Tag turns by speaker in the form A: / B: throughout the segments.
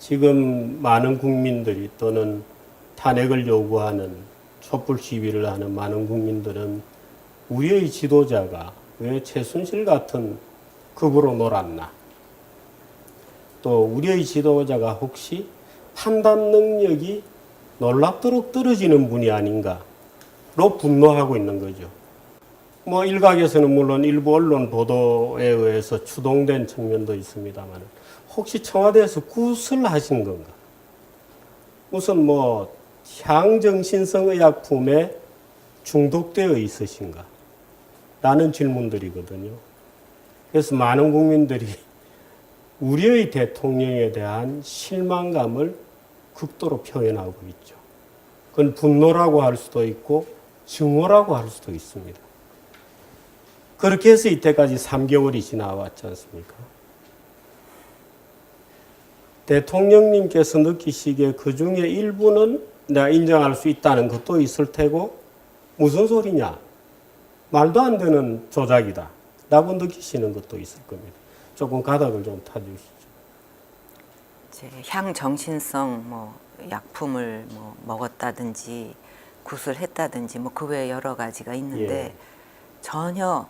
A: 지금 많은 국민들이 또는 탄핵을 요구하는 촛불 시위를 하는 많은 국민들은 우리의 지도자가 왜 최순실 같은 급으로 놀았나? 또 우리의 지도자가 혹시 판단 능력이 놀랍도록 떨어지는 분이 아닌가로 분노하고 있는 거죠. 뭐 일각에서는 물론 일부 언론 보도에 의해서 추동된 측면도 있습니다만 혹시 청와대에서 구슬하신 건가? 우선 뭐 향정신성 의약품에 중독되어 있으신가? 라는 질문들이거든요. 그래서 많은 국민들이 우리의 대통령에 대한 실망감을 극도로 표현하고 있죠. 그건 분노라고 할 수도 있고 증오라고 할 수도 있습니다. 그렇게 해서 이때까지 3개월이 지나왔지 않습니까? 대통령님께서 느끼시기에 그 중에 일부는 내가 인정할 수 있다는 것도 있을 테고 무슨 소리냐? 말도 안 되는 조작이다. 라고 느끼시는 것도 있을 겁니다. 조금 가닥을 좀 타주시죠.
B: 이제 향정신성 약품을 먹었다든지 구술했다든지 그 외에 여러 가지가 있는데
A: 예.
B: 전혀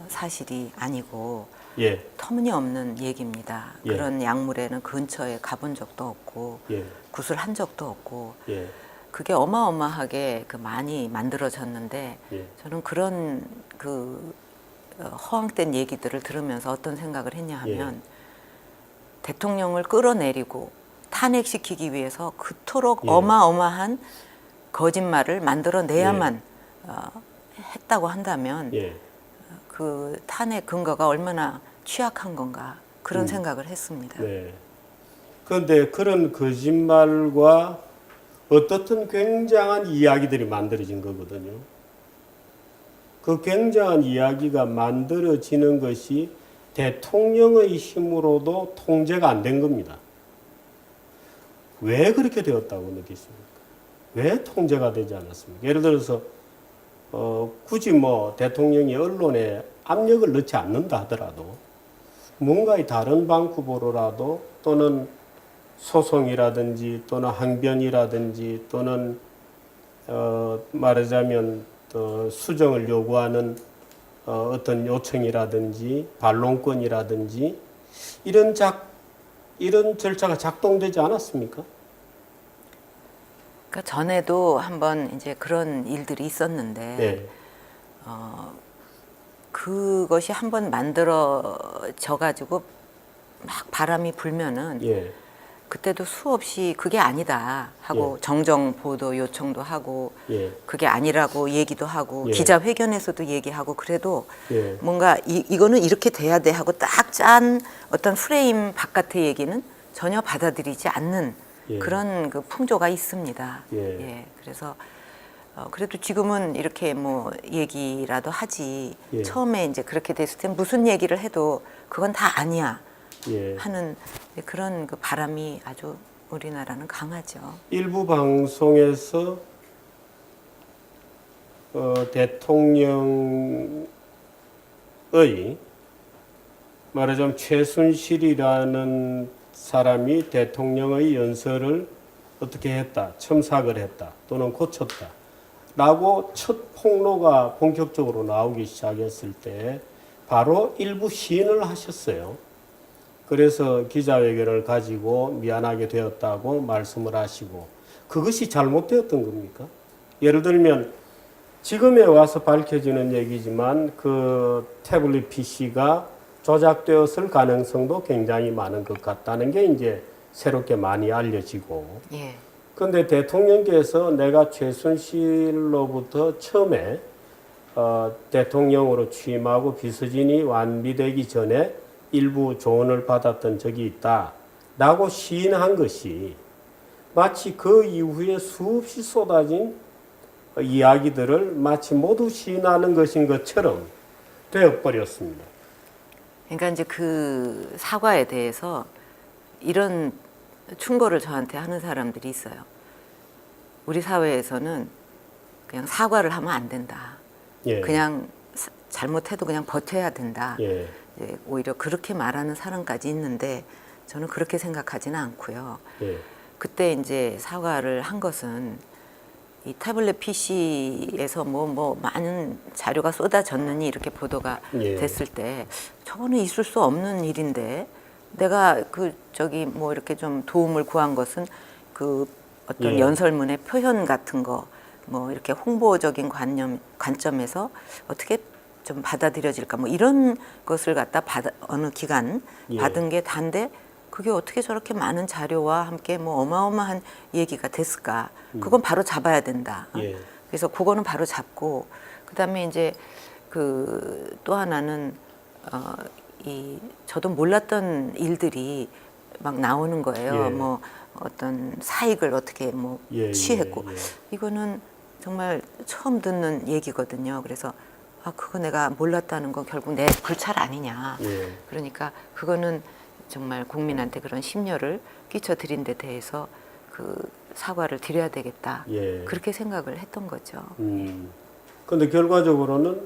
B: 사실이 아니고
A: 예.
B: 터무니없는 얘기입니다.
A: 예.
B: 그런 약물에는 근처에 가본 적도 없고
A: 예.
B: 구술한 적도 없고
A: 예.
B: 그게 어마어마하게 많이 만들어졌는데
A: 예.
B: 저는 그런 허황된 얘기들을 들으면서 어떤 생각을 했냐 하면 대통령을 끌어내리고 탄핵시키기 위해서 그토록 어마어마한 거짓말을 만들어내야만 했다고 한다면 그 탄핵 근거가 얼마나 취약한 건가 그런 생각을 했습니다.
A: 네. 그런데 그런 거짓말과 어떻든 굉장한 이야기들이 만들어진 거거든요. 그 굉장한 이야기가 만들어지는 것이 대통령의 힘으로도 통제가 안 된 겁니다. 왜 그렇게 되었다고 느끼십니까? 왜 통제가 되지 않았습니까? 예를 들어서 굳이 대통령이 언론에 압력을 넣지 않는다 하더라도 뭔가의 다른 방법으로라도 또는 소송이라든지 또는 항변이라든지 또는 말하자면 수정을 요구하는 어떤 요청이라든지 반론권이라든지 이런 절차가 작동되지 않았습니까?
B: 그러니까 전에도 한번 이제 그런 일들이 있었는데 그것이 한번 만들어져 가지고 막 바람이 불면은 그때도 수없이 그게 아니다 하고 정정 보도 요청도 하고 그게 아니라고 얘기도 하고 기자회견에서도 얘기하고 그래도 뭔가 이거는 이렇게 돼야 돼 하고 딱 짠 어떤 프레임 바깥의 얘기는 전혀 받아들이지 않는 그런 그 풍조가 있습니다. 그래서 그래도 지금은 이렇게 얘기라도 하지 처음에 이제 그렇게 됐을 때 무슨 얘기를 해도 그건 다 아니야. 하는 그런 그 바람이 아주 우리나라는 강하죠.
A: 일부 방송에서 대통령의 말하자면 최순실이라는 사람이 대통령의 연설을 어떻게 했다, 첨삭을 했다, 또는 고쳤다 라고 첫 폭로가 본격적으로 나오기 시작했을 때 바로 일부 시인을 하셨어요. 그래서 기자회견을 가지고 미안하게 되었다고 말씀을 하시고 그것이 잘못되었던 겁니까? 예를 들면 지금에 와서 밝혀지는 얘기지만 그 태블릿 PC가 조작되었을 가능성도 굉장히 많은 것 같다는 게 이제 새롭게 많이 알려지고 그런데 대통령께서 내가 최순실로부터 처음에 대통령으로 취임하고 비서진이 완비되기 전에 일부 조언을 받았던 적이 있다라고 시인한 것이 마치 그 이후에 수없이 쏟아진 이야기들을 마치 모두 시인하는 것인 것처럼 되어버렸습니다.
B: 그러니까 이제 그 사과에 대해서 이런 충고를 저한테 하는 사람들이 있어요. 우리 사회에서는 그냥 사과를 하면 안 된다. 그냥 잘못해도 그냥 버텨야 된다. 오히려 그렇게 말하는 사람까지 있는데 저는 그렇게 생각하지는 않고요.
A: 예.
B: 그때 이제 사과를 한 것은 이 태블릿 PC에서 뭐 많은 자료가 쏟아졌느니 이렇게 보도가
A: 예.
B: 됐을 때 저거는 있을 수 없는 일인데 내가 뭐 이렇게 좀 도움을 구한 것은 그 어떤
A: 예.
B: 연설문의 표현 같은 거 뭐 이렇게 홍보적인 관점에서 어떻게 좀 받아들여질까 뭐 이런 것을 갖다 어느 기간
A: 예.
B: 받은 게 단데 그게 어떻게 저렇게 많은 자료와 함께 뭐 어마어마한 얘기가 됐을까? 그건 바로 잡아야 된다.
A: 예.
B: 그래서 그거는 바로 잡고 그다음에 이제 또 하나는 저도 몰랐던 일들이 막 나오는 거예요.
A: 예.
B: 뭐 어떤 사익을 어떻게 뭐
A: 예,
B: 취했고
A: 예, 예.
B: 이거는 정말 처음 듣는 얘기거든요. 그래서 그거 내가 몰랐다는 건 결국 내 불찰 아니냐.
A: 예.
B: 그러니까 그거는 정말 국민한테 그런 심려를 끼쳐드린 데 대해서 사과를 드려야 되겠다.
A: 예.
B: 그렇게 생각을 했던 거죠.
A: 근데 결과적으로는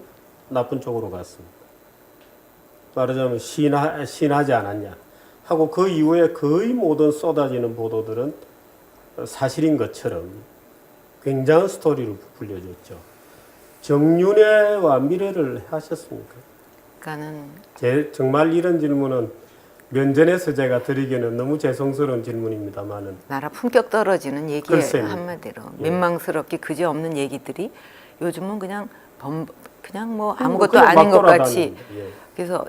A: 나쁜 쪽으로 갔습니다. 말하자면 시인하지 않았냐 하고 그 이후에 거의 모든 쏟아지는 보도들은 사실인 것처럼 굉장한 스토리를 부풀려줬죠. 정윤회와 미래를 하셨습니까?
B: 그러니까는
A: 정말 이런 질문은 면전에서 제가 드리기는 너무 죄송스러운 질문입니다만은
B: 나라 품격 떨어지는 얘기예요.
A: 글쎄요.
B: 한마디로
A: 예.
B: 민망스럽게 그지없는 얘기들이 요즘은 그냥 뭐 아무것도
A: 그냥
B: 아닌
A: 막
B: 것 같이.
A: 돌아다니는데, 예.
B: 그래서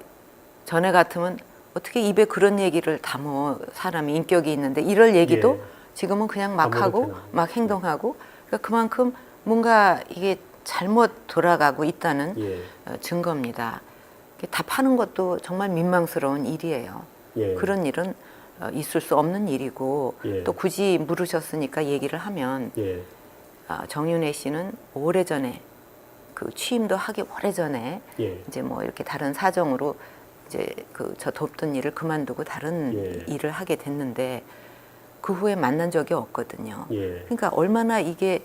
B: 전에 같으면 어떻게 입에 그런 얘기를 담어 사람이 인격이 있는데 이럴 얘기도
A: 예.
B: 지금은 그냥 막 하고
A: 아무렇게나.
B: 막 행동하고 그러니까 그만큼 뭔가 이게 잘못 돌아가고 있다는
A: 예.
B: 증거입니다. 답하는 것도 정말 민망스러운 일이에요.
A: 예.
B: 그런 일은 있을 수 없는 일이고
A: 예.
B: 또 굳이 물으셨으니까 얘기를 하면
A: 예.
B: 정윤회 씨는 오래전에 취임도 하기 오래전에
A: 예.
B: 이제 뭐 이렇게 다른 사정으로 이제 저 돕던 일을 그만두고 다른
A: 예.
B: 일을 하게 됐는데 그 후에 만난 적이 없거든요.
A: 예.
B: 그러니까 얼마나 이게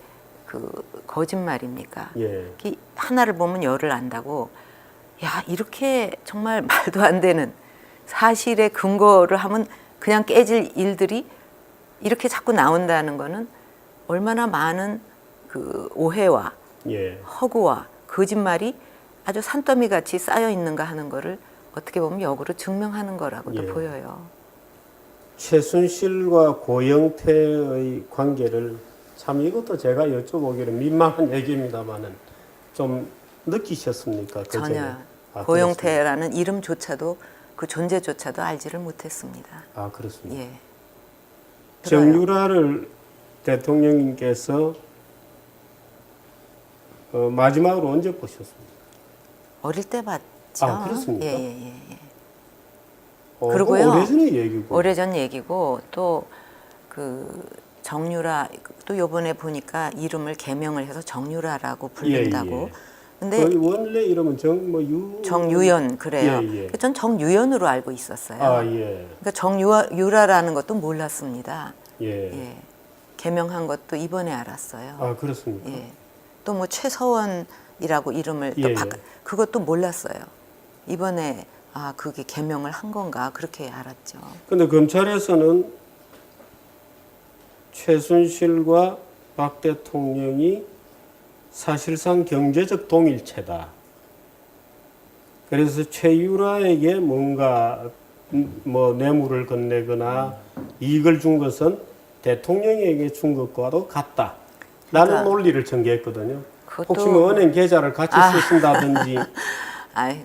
B: 거짓말입니까?
A: 예.
B: 하나를 보면 열을 안다고 야 이렇게 정말 말도 안 되는 사실의 근거를 하면 그냥 깨질 일들이 이렇게 자꾸 나온다는 거는 얼마나 많은 오해와
A: 예.
B: 허구와 거짓말이 아주 산더미 같이 쌓여 있는가 하는 거를 어떻게 보면 역으로 증명하는 거라고도
A: 예.
B: 보여요.
A: 최순실과 고영태의 관계를 참 이것도 제가 여쭤보기는 민망한 얘기입니다만은 좀 느끼셨습니까?
B: 전혀
A: 아,
B: 고영태라는 이름조차도 그 존재조차도 알지를 못했습니다.
A: 아 그렇습니다.
B: 예.
A: 정유라를 대통령님께서 마지막으로 언제 보셨습니까?
B: 어릴 때 봤죠.
A: 아, 그렇습니까?
B: 예.
A: 그리고요. 오래전의 얘기고.
B: 오래전 얘기고 또 정유라 또 요번에 보니까 이름을 개명을 해서 정유라라고 부른다고.
A: 예, 예.
B: 근데
A: 원래 이름은
B: 정유연 그래요.
A: 예.
B: 전 정유연으로 알고 있었어요.
A: 아 예.
B: 그러니까 정유라라는 것도 몰랐습니다.
A: 예.
B: 예. 개명한 것도 이번에 알았어요.
A: 아 그렇습니까?
B: 예. 또 뭐 최서원이라고 이름을
A: 예,
B: 또
A: 예.
B: 그것도 몰랐어요. 이번에 그게 개명을 한 건가 그렇게 알았죠.
A: 근데 검찰에서는 최순실과 박 대통령이 사실상 경제적 동일체다. 그래서 최유라에게 뭔가 뭐 뇌물을 건네거나 이익을 준 것은 대통령에게 준 것과도 같다. 라는
B: 그러니까
A: 논리를 전개했거든요.
B: 그것도-
A: 혹시 뭐 은행 계좌를 같이 쓰신다든지.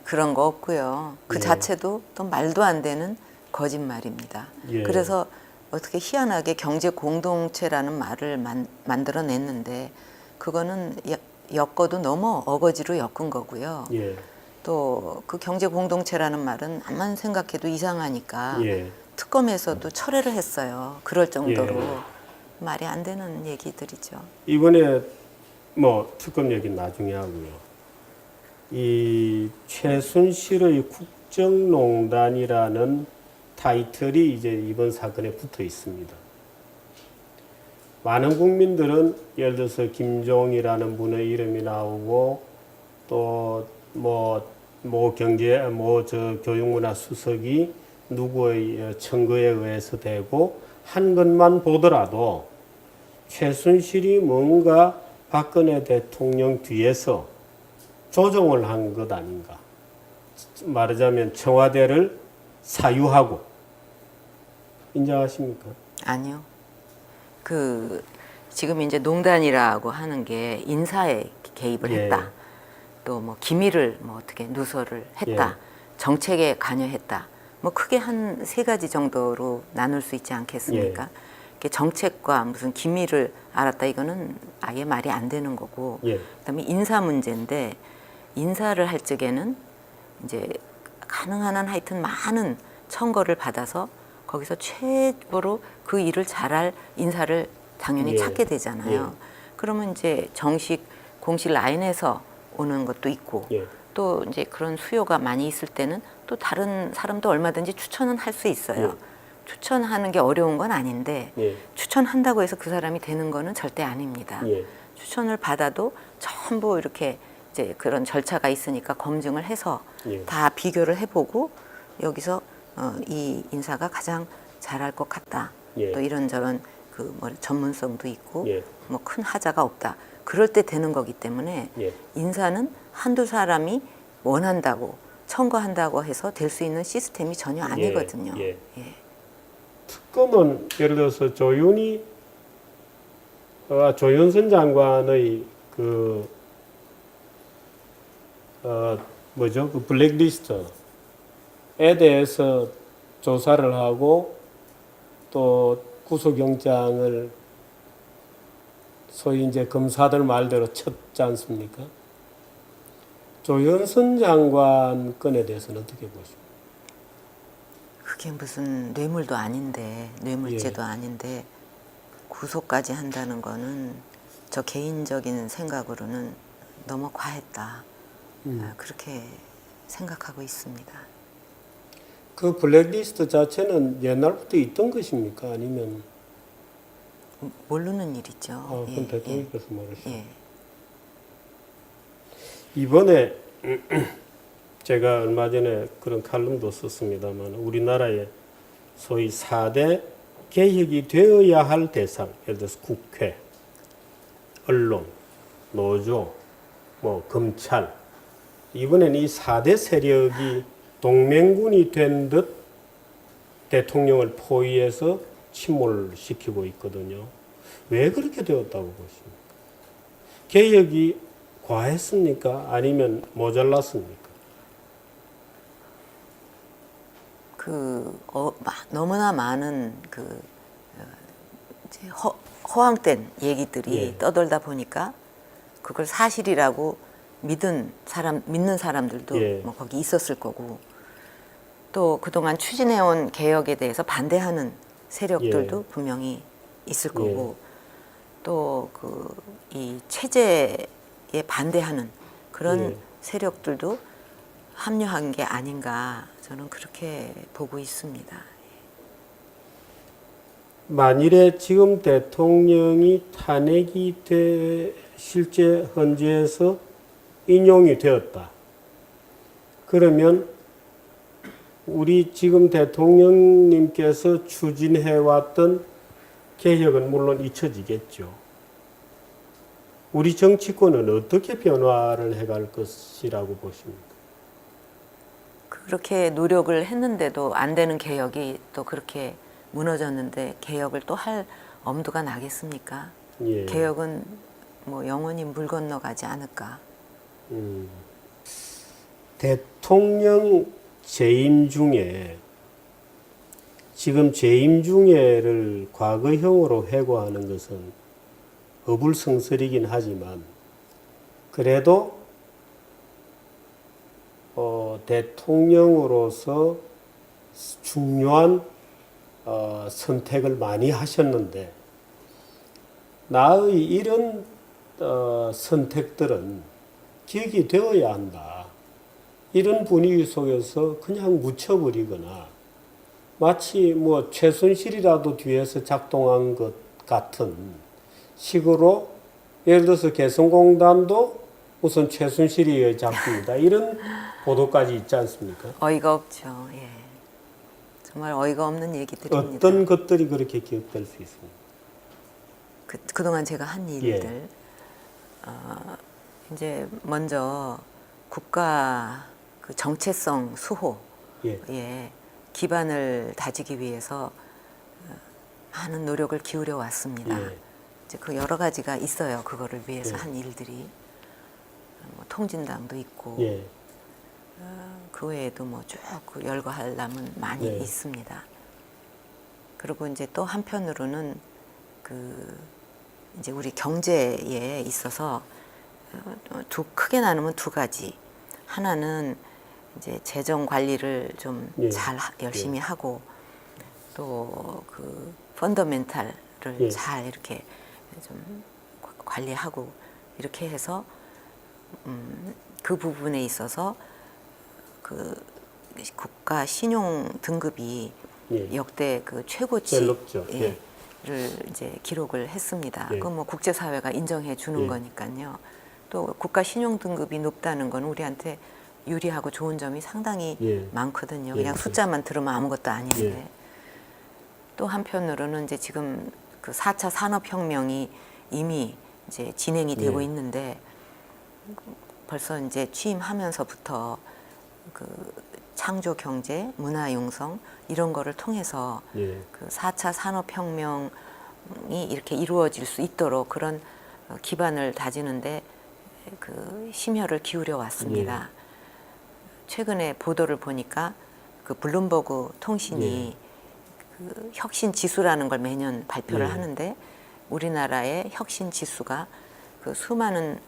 B: 그런 거 없고요. 그
A: 예.
B: 자체도 또 말도 안 되는 거짓말입니다.
A: 예.
B: 그래서 어떻게 희한하게 경제 공동체라는 말을 만들어냈는데 그거는 엮어도 너무 어거지로 엮은 거고요.
A: 예.
B: 또 그 경제 공동체라는 말은 암만 생각해도 이상하니까
A: 예.
B: 특검에서도 철회를 했어요. 그럴 정도로
A: 예.
B: 말이 안 되는 얘기들이죠.
A: 이번에 뭐 특검 얘기는 나중에 하고요. 이 최순실의 국정농단이라는 타이틀이 이제 이번 사건에 붙어 있습니다. 많은 국민들은 예를 들어서 김종이라는 분의 이름이 나오고 또 뭐 교육문화 수석이 누구의 청구에 의해서 되고 한 것만 보더라도 최순실이 뭔가 박근혜 대통령 뒤에서 조종을 한 것 아닌가. 말하자면 청와대를 사유하고. 인정하십니까?
B: 아니요. 지금 이제 농단이라고 하는 게 인사에 개입을
A: 예.
B: 했다. 또 뭐 기밀을 뭐 어떻게 누설을 했다. 정책에 관여했다. 뭐 크게 한 3가지 정도로 나눌 수 있지 않겠습니까? 이게 정책과 무슨 기밀을 알았다 이거는 아예 말이 안 되는 거고. 그다음에 인사 문제인데 인사를 할 적에는 이제 가능한 한 하여튼 많은 청거를 받아서 거기서 최고로 그 일을 잘할 인사를 당연히 찾게 되잖아요. 그러면 이제 정식 공식 라인에서 오는 것도 있고 또 이제 그런 수요가 많이 있을 때는 또 다른 사람도 얼마든지 추천은 할 수 있어요. 추천하는 게 어려운 건 아닌데 추천한다고 해서 그 사람이 되는 거는 절대 아닙니다. 추천을 받아도 전부 이렇게 이제 그런 절차가 있으니까 검증을 해서 다 비교를 해보고 여기서 이 인사가 가장 잘할 것 같다. 또 이런저런 뭐 전문성도 있고 뭐 큰 하자가 없다. 그럴 때 되는 거기 때문에 인사는 한두 사람이 원한다고 청구한다고 해서 될 수 있는 시스템이 전혀 아니거든요.
A: 특검은 예를 들어서 조윤선 장관의 그 블랙리스트에 대해서 조사를 하고 또 구속영장을 소위 이제 검사들 말대로 쳤지 않습니까? 조윤선 장관 건에 대해서는 어떻게 보십니까?
B: 그게 무슨 뇌물도 아닌데 뇌물죄도 아닌데 구속까지 한다는 거는 저 개인적인 생각으로는 너무 과했다. 그렇게 생각하고 있습니다.
A: 그 블랙리스트 자체는 옛날부터 있던 것입니까? 아니면
B: 모르는 일이죠.
A: 그건 대통령께서 모르시죠.
B: 예.
A: 이번에 제가 얼마 전에 그런 칼럼도 썼습니다만 우리나라의 소위 4대 개혁이 되어야 할 대상, 예를 들어서 국회, 언론, 노조, 뭐 검찰, 이번엔 이 4대 세력이 동맹군이 된 듯 대통령을 포위해서 침몰시키고 있거든요. 왜 그렇게 되었다고 보십니까? 개혁이 과했습니까? 아니면 모자랐습니까?
B: 너무나 많은 이제 허황된 얘기들이 떠돌다 보니까 그걸 사실이라고 믿는 사람들도 뭐 거기 있었을 거고 또 그동안 추진해온 개혁에 대해서 반대하는 세력들도 분명히 있을 거고 또 이 체제에 반대하는 그런 세력들도 합류한 게 아닌가 저는 그렇게 보고 있습니다.
A: 만일에 지금 대통령이 탄핵이 실제 헌재에서 인용이 되었다. 그러면 우리 지금 대통령님께서 추진해왔던 개혁은 물론 잊혀지겠죠. 우리 정치권은 어떻게 변화를 해갈 것이라고 보십니까?
B: 그렇게 노력을 했는데도 안 되는 개혁이 또 그렇게 무너졌는데 개혁을 또 할 엄두가 나겠습니까? 개혁은 뭐 영원히 물 건너가지 않을까.
A: 대통령 재임 중에 지금 재임 중에를 과거형으로 회고하는 것은 어불성설이긴 하지만 그래도 대통령으로서 중요한 선택을 많이 하셨는데 나의 이런 선택들은 기억이 되어야 한다. 이런 분위기 속에서 그냥 묻혀버리거나 마치 뭐 최순실이라도 뒤에서 작동한 것 같은 식으로 예를 들어서 개성공단도 우선 최순실의 작품이다. 이런 보도까지 있지 않습니까?
B: 어이가 없죠. 예. 정말 어이가 없는 얘기들입니다.
A: 어떤 것들이 그렇게 기억될 수 있습니까?
B: 그동안 제가 한 일들, 이제 먼저 국가 그 정체성 수호에 기반을 다지기 위해서 많은 노력을 기울여 왔습니다. 이제 그 여러 가지가 있어요. 그거를 위해서 한 일들이 뭐 통진당도 있고 그 외에도 뭐 쭉 열거할 남은 많이 있습니다. 그리고 이제 또 한편으로는 그 이제 우리 경제에 있어서 크게 나누면 두 가지. 하나는 이제 재정 관리를 좀 잘 열심히 하고 또 그 펀더멘탈을 잘 이렇게 좀 관리하고 이렇게 해서 그 부분에 있어서 그 국가 신용 등급이 역대 그 최고치를 이제 기록을 했습니다. 그건 뭐 국제사회가 인정해 주는 거니까요. 또 국가 신용 등급이 높다는 건 우리한테 유리하고 좋은 점이 상당히 많거든요. 그냥 숫자만 들으면 아무것도 아닌데. 또 한편으로는 이제 지금 그 4차 산업혁명이 이미 이제 진행이 되고 있는데 벌써 이제 취임하면서부터 그 창조 경제, 문화 융성 이런 거를 통해서 그 4차 산업혁명이 이렇게 이루어질 수 있도록 그런 기반을 다지는데 그 심혈을 기울여 왔습니다. 최근에 보도를 보니까 그 블룸버그 통신이 그 혁신 지수라는 걸 매년 발표를 하는데 우리나라의 혁신 지수가 그 수많은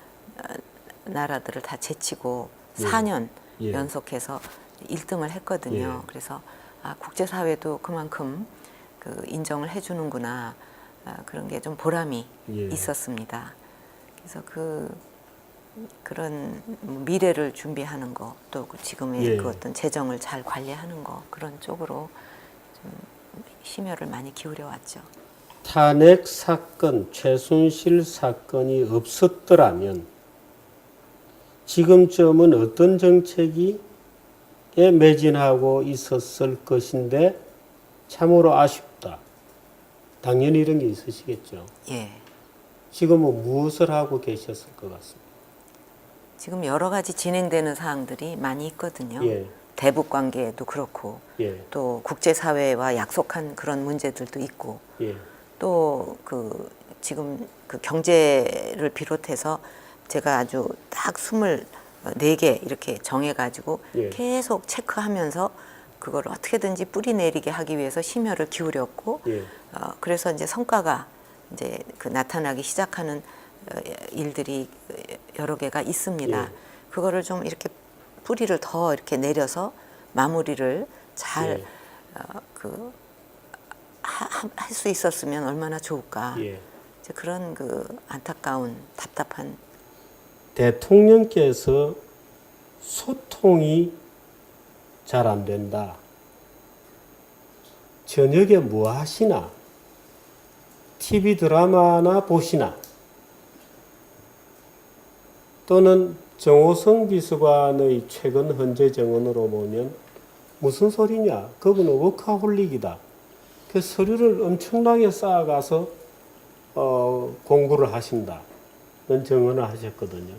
B: 나라들을 다 제치고 4년 연속해서 1등을 했거든요. 그래서 국제사회도 그만큼 그 인정을 해주는구나 그런 게 좀 보람이 있었습니다. 그래서 그런 미래를 준비하는 거, 또 지금의 그 어떤 재정을 잘 관리하는 거 그런 쪽으로 좀 심혈을 많이 기울여 왔죠.
A: 탄핵 사건, 최순실 사건이 없었더라면 지금쯤은 어떤 정책에 매진하고 있었을 것인데 참으로 아쉽다. 당연히 이런 게 있으시겠죠. 지금은 무엇을 하고 계셨을 것 같습니다.
B: 지금 여러 가지 진행되는 사항들이 많이 있거든요. 대북 관계도 그렇고 또 국제사회와 약속한 그런 문제들도 있고 또 그 지금 그 경제를 비롯해서 제가 아주 딱 24개 이렇게 정해가지고 계속 체크하면서 그걸 어떻게든지 뿌리 내리게 하기 위해서 심혈을 기울였고 그래서 이제 성과가 이제 그 나타나기 시작하는 일들이 여러 개가 있습니다. 그거를 좀 이렇게 뿌리를 더 이렇게 내려서 마무리를 잘 할 수 있었으면 얼마나 좋을까. 이제 그런 그 안타까운 답답한.
A: 대통령께서 소통이 잘 안 된다. 저녁에 뭐 하시나? TV 드라마나 보시나? 또는 정호성 비서관의 최근 헌재 정언으로 보면 무슨 소리냐? 그분은 워커홀릭이다. 그 서류를 엄청나게 쌓아가서 공부를 하신다. 는 정언을 하셨거든요.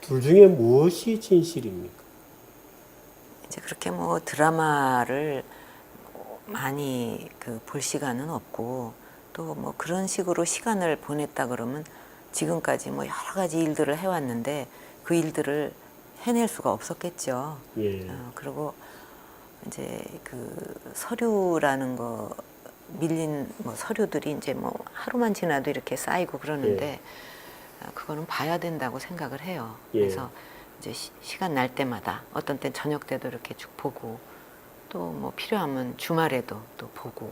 A: 둘 중에 무엇이 진실입니까?
B: 이제 그렇게 뭐 드라마를 많이 그 볼 시간은 없고 또 뭐 그런 식으로 시간을 보냈다 그러면 지금까지 뭐 여러 가지 일들을 해왔는데 그 일들을 해낼 수가 없었겠죠. 그리고 이제 그 서류라는 거 밀린 뭐 서류들이 이제 뭐 하루만 지나도 이렇게 쌓이고 그러는데 그거는 봐야 된다고 생각을 해요. 그래서 이제 시간 날 때마다 어떤 땐 저녁 때도 이렇게 쭉 보고 또 뭐 필요하면 주말에도 또 보고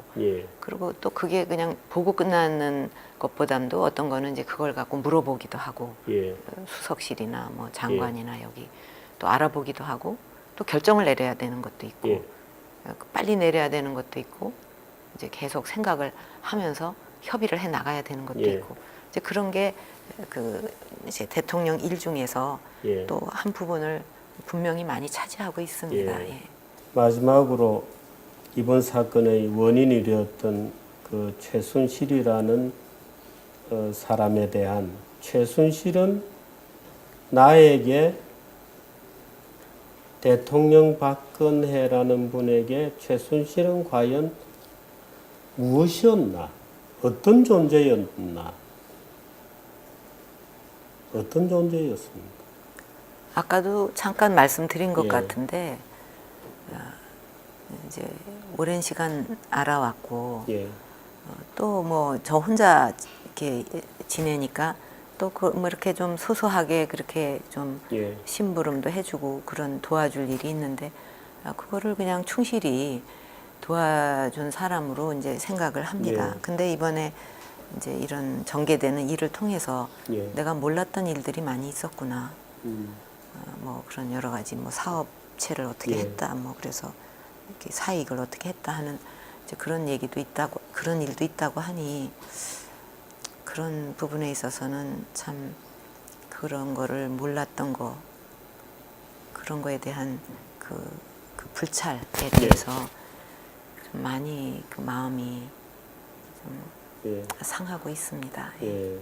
B: 그리고 또 그게 그냥 보고 끝나는 것보담도 어떤 거는 이제 그걸 갖고 물어보기도 하고 수석실이나 뭐 장관이나 여기 또 알아보기도 하고 또 결정을 내려야 되는 것도 있고 빨리 내려야 되는 것도 있고 이제 계속 생각을 하면서 협의를 해 나가야 되는 것도 있고 이제 그런 게 그 이제 대통령 일 중에서 또 한 부분을 분명히 많이 차지하고 있습니다.
A: 마지막으로 이번 사건의 원인이 되었던 그 최순실이라는 사람에 대한 최순실은 나에게 대통령 박근혜라는 분에게 최순실은 과연 무엇이었나? 어떤 존재였나? 어떤 존재였습니까?
B: 아까도 잠깐 말씀드린 것
A: 예.
B: 같은데 이제 오랜 시간 알아왔고
A: 예,
B: 또 뭐 저 혼자 이렇게 지내니까 또 뭐 이렇게 좀 소소하게 그렇게 좀
A: 예,
B: 심부름도 해주고 그런 도와줄 일이 있는데 그거를 그냥 충실히 도와준 사람으로 이제 생각을 합니다.
A: 예.
B: 근데 이번에 이제 이런 전개되는 일을 통해서
A: 예.
B: 내가 몰랐던 일들이 많이 있었구나.
A: 음,
B: 뭐 그런 여러 가지 뭐 사업체를 어떻게
A: 예.
B: 했다. 뭐 그래서 이렇게 사익을 어떻게 했다 하는 이제 그런 얘기도 있다고 그런 일도 있다고 하니 그런 부분에 있어서는 참 그런 거를 몰랐던 거 그런 거에 대한 그 불찰에 대해서 좀 많이 그 마음이 좀
A: 예,
B: 상하고 있습니다. 예.
A: 예.